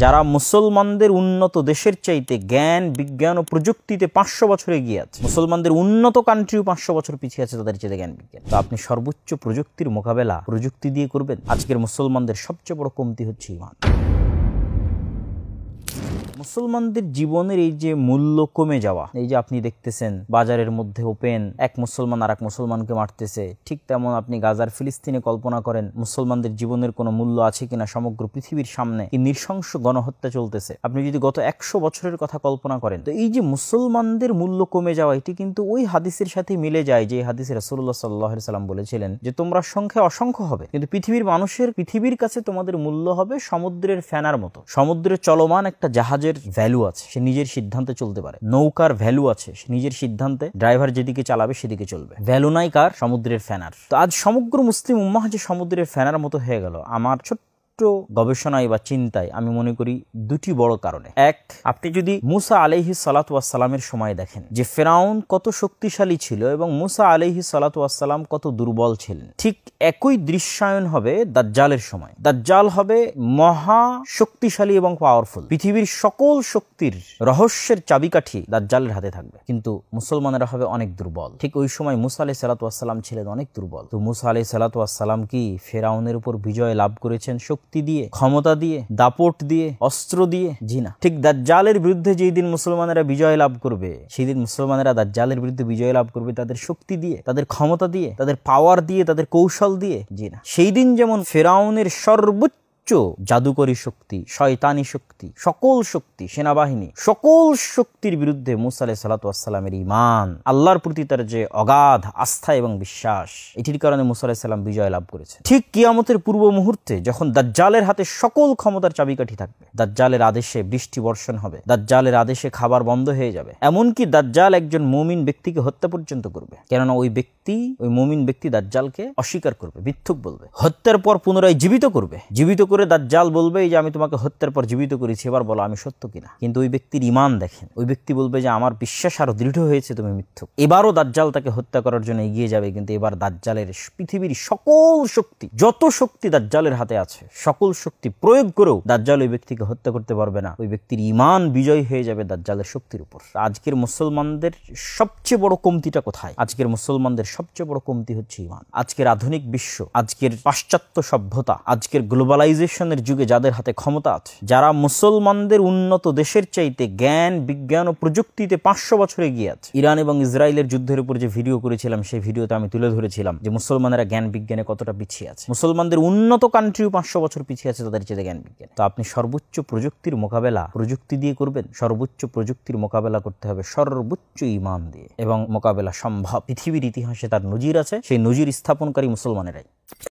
যারা মুসলমানদের উন্নত দেশের চাইতে জ্ঞান বিজ্ঞান ও প্রযুক্তিতে 500 বছর এগিয়ে আছে, মুসলমানদের উন্নত কান্ট্রিও 500 বছর পিছিয়ে আছে তাদের চাইতে জ্ঞান বিজ্ঞান। তো আপনি সর্বোচ্চ প্রযুক্তির মোকাবেলা প্রযুক্তি দিয়ে করবেন? আজকের মুসলমানদের সবচেয়ে বড় কমতি হচ্ছে ঈমান। মুসলমানদের জীবনের এই যে মূল্য কমে যাওয়া, এই যে আপনি দেখতেছেন বাজারের মধ্যে ওপেন এক মুসলমান আর এক মুসলমানকে মারতেছে, ঠিক তেমন আপনি গাজার ফিলিস্তিনে কল্পনা করেন মুসলমানদের জীবনের কোনো মূল্য আছে কিনা। সমগ্র পৃথিবীর সামনে এই নৃশংস গণহত্যা চলতেছে। আপনি যদি গত 100 বছরের কথা কল্পনা করেন, তো এই যে মুসলমানদের মূল্য কমে যাওয়া, এটি কিন্তু ওই হাদিসের সাথে মিলে যায় যে হাদিসে রাসূলুল্লাহ সাল্লাল্লাহু আলাইহি সাল্লাম বলেছিলেন যে তোমরা সংখ্যায় অসংখ্য হবে, কিন্তু পৃথিবীর মানুষের পৃথিবীর কাছে তোমাদের মূল্য হবে সমুদ্রের ফেনার মতো। সমুদ্রে চলমান একটা জাহাজের ভ্যালু আছে, সে নিজের সিদ্ধান্তে চলতে পারে। নৌকার ভ্যালু আছে, সে নিজের সিদ্ধান্তে ড্রাইভার যেদিকে চালাবে সেদিকে চলবে। ভ্যালু নাই কার? সমুদ্রের ফেনার। তো আজ সমগ্র মুসলিম উম্মাহ যে সমুদ্রের ফেনার মতো হয়ে গেল, আমার ছোট্ট গবেষণায় বা চিন্তায় আমি মনে করি দুটি বড় কারণে। এক, আপনি যদি মুসা আলাইহিস সালাতু ওয়াস সালামের সময় দেখেন যে ফেরাউন কত শক্তিশালী ছিল এবং মুসা আলাইহিস সালাতু ওয়াস সালাম কত দুর্বল ছিলেন, ঠিক একই দৃশ্যায়ন হবে দাজ্জালের সময়। দাজ্জাল হবে মহা শক্তিশালী এবং পাওয়ারফুল। পৃথিবীর সকল শক্তির রহস্যের চাবিকাঠি দাজ্জালের হাতে থাকবে, কিন্তু মুসলমানেরা হবে অনেক দুর্বল। ঠিক ওই সময় মুসা আলাইহিস সালাতু ওয়াস সালাম ছিলেন অনেক দুর্বল। তো মুসা আলাইহিস সালাতু ওয়াস সালাম কি ফেরাউনের উপর বিজয় লাভ করেছেন শক্তি দিয়ে, ক্ষমতা দিয়ে, দাপট দিয়ে, অস্ত্র দিয়ে? জি না। ঠিক দাজ্জালের বিরুদ্ধে যেই দিন মুসলমানেরা বিজয় লাভ করবে, সেই দিন মুসলমানেরা দাজ্জালের বিরুদ্ধে বিজয় লাভ করবে তাদের শক্তি দিয়ে, তাদের ক্ষমতা দিয়ে, তাদের পাওয়ার দিয়ে, তাদের কৌশল দিয়ে? জি না। সেই দিন যেমন ফেরাউনের সর্বোচ্চ জাদুকরী শক্তি, শয়তানি শক্তি, সকল শক্তি, সেনাবাহিনী, সকল শক্তির বিরুদ্ধে মুসা আলাইহিস সালাতু ওয়াস সালামের ঈমান, আল্লাহর প্রতি তার যে অগাধ আস্থা এবং বিশ্বাস, এটির কারণে মুসা আলাইহিস সালাম বিজয় লাভ করেছে। ঠিক কিয়ামতের পূর্ব মুহূর্তে যখন দাজ্জালের হাতে সকল ক্ষমতার চাবিকাঠি থাকবে, দাজ্জালের আদেশে বৃষ্টি বর্ষণ হবে, দাজ্জালের আদেশে খাবার বন্ধ হয়ে যাবে, এমনকি দাজ্জাল একজন মুমিন ব্যক্তিকে হত্যা পর্যন্ত করবে। কেননা ওই মুমিন ব্যক্তি দাজ্জালকে অস্বীকার করবে, মিথ্যুক বলবে। হত্যার পর পুনরায় জীবিত করবে, জীবিত করে দাজ্জাল বলবে যে আমি তোমাকে হত্যার পর জীবিত করেছি, এবার বলো আমি সত্য কিনা। কিন্তু ওই ব্যক্তির ঈমান দেখেন, ওই ব্যক্তি বলবে যে আমার বিশ্বাস আরো দৃঢ় হয়েছে, তুমি মিথ্যুক। এবারও দাজ্জাল তাকে হত্যা করার জন্য এগিয়ে যাবে, কিন্তু এবার দাজ্জালের পৃথিবীর সকল শক্তি, যত শক্তি দাজ্জালের হাতে আছে, সকল শক্তি প্রয়োগ করেও দাজ্জাল ওই ব্যক্তিকে হত্যা করতে পারবে না। ওই ব্যক্তির ঈমান বিজয় হয়ে যাবে দাজ্জালের শক্তির উপর। আজকের মুসলমানদের সবচেয়ে বড় কমতিটা কোথায়? আজকের মুসলমানদের সবচেয়ে বড় কমতি হচ্ছে ঈমান। আজকের আধুনিক বিশ্ব, আজকের পাশ্চাত্য সভ্যতা, আজকের গ্লোবালাইজেশনের যুগে যাদের হাতে ক্ষমতা আছে, যারা মুসলমানদের উন্নত দেশের চাইতে জ্ঞান বিজ্ঞান ও প্রযুক্তিতে 500 বছর এগিয়ে আছে। ইরান এবং ইসরায়েলের যুদ্ধের উপর যে ভিডিও করেছিলাম, সেই ভিডিওতে আমি তুলে ধরেছিলাম যে মুসলমানেরা জ্ঞান বিজ্ঞানে কতটা পিছিয়ে আছে। মুসলমানদের উন্নত কান্ট্রিও 500 বছর পিছিয়ে আছে তাদের চাইতে জ্ঞান বিজ্ঞানে। তো আপনি সর্বোচ্চ প্রযুক্তির মোকাবেলা প্রযুক্তি দিয়ে করবেন? সর্বোচ্চ প্রযুক্তির মোকাবেলা করতে হবে সর্বোচ্চ ঈমান দিয়ে, এবং মোকাবেলা সম্ভব। পৃথিবীর ইতিহাসে তার নজির আছে, সেই নজির স্থাপনকারী মুসলমানেরাই।